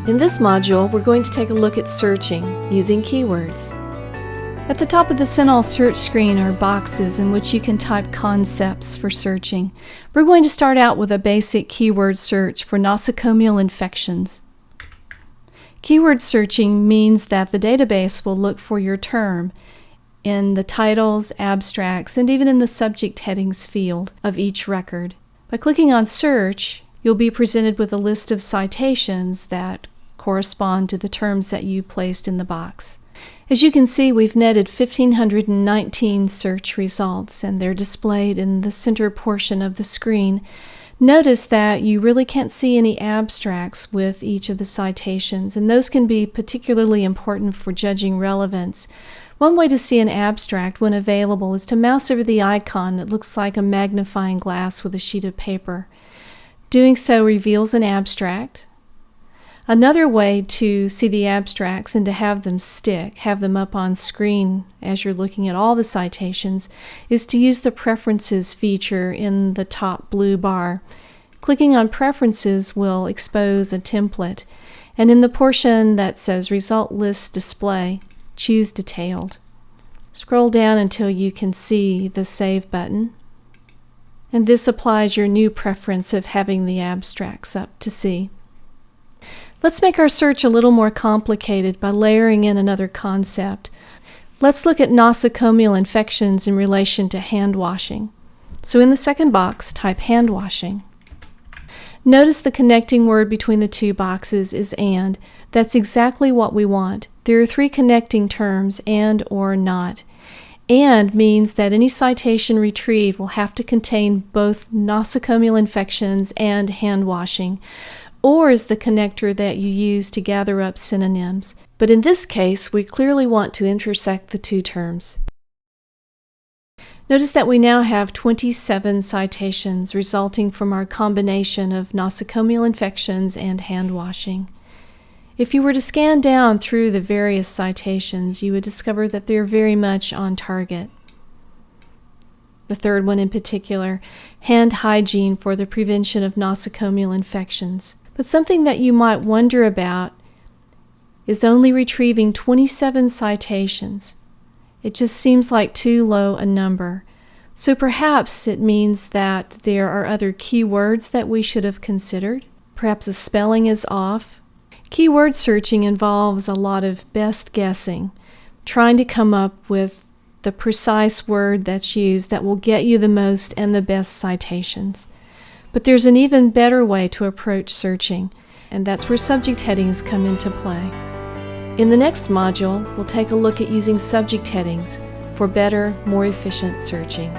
In this module, we're going to take a look at searching using keywords. At the top of the CINAHL search screen are boxes in which you can type concepts for searching. We're going to start out with a basic keyword search for nosocomial infections. Keyword searching means that the database will look for your term in the titles, abstracts, and even in the subject headings field of each record. By clicking on Search, you'll be presented with a list of citations that correspond to the terms that you placed in the box. As you can see, we've netted 1,519 search results, and they're displayed in the center portion of the screen. Notice that you really can't see any abstracts with each of the citations, and those can be particularly important for judging relevance. One way to see an abstract when available is to mouse over the icon that looks like a magnifying glass with a sheet of paper. Doing so reveals an abstract. Another way to see the abstracts and to have them stick, have them up on screen as you're looking at all the citations, is to use the Preferences feature in the top blue bar. Clicking on Preferences will expose a template, and in the portion that says Result List Display, choose Detailed. Scroll down until you can see the Save button, and this applies your new preference of having the abstracts up to see. Let's make our search a little more complicated by layering in another concept. Let's look at nosocomial infections in relation to hand washing. So in the second box, type hand washing. Notice the connecting word between the two boxes is and. That's exactly what we want. There are three connecting terms, and or not. And means that any citation retrieved will have to contain both nosocomial infections and hand washing. Or is the connector that you use to gather up synonyms. But in this case, we clearly want to intersect the two terms. Notice that we now have 27 citations resulting from our combination of nosocomial infections and hand washing. If you were to scan down through the various citations, you would discover that they're very much on target. The third one in particular, hand hygiene for the prevention of nosocomial infections. But something that you might wonder about is only retrieving 27 citations. It just seems like too low a number. So perhaps it means that there are other keywords that we should have considered. Perhaps a spelling is off. Keyword searching involves a lot of best guessing, trying to come up with the precise word that's used that will get you the most and the best citations. But there's an even better way to approach searching, and that's where subject headings come into play. In the next module, we'll take a look at using subject headings for better, more efficient searching.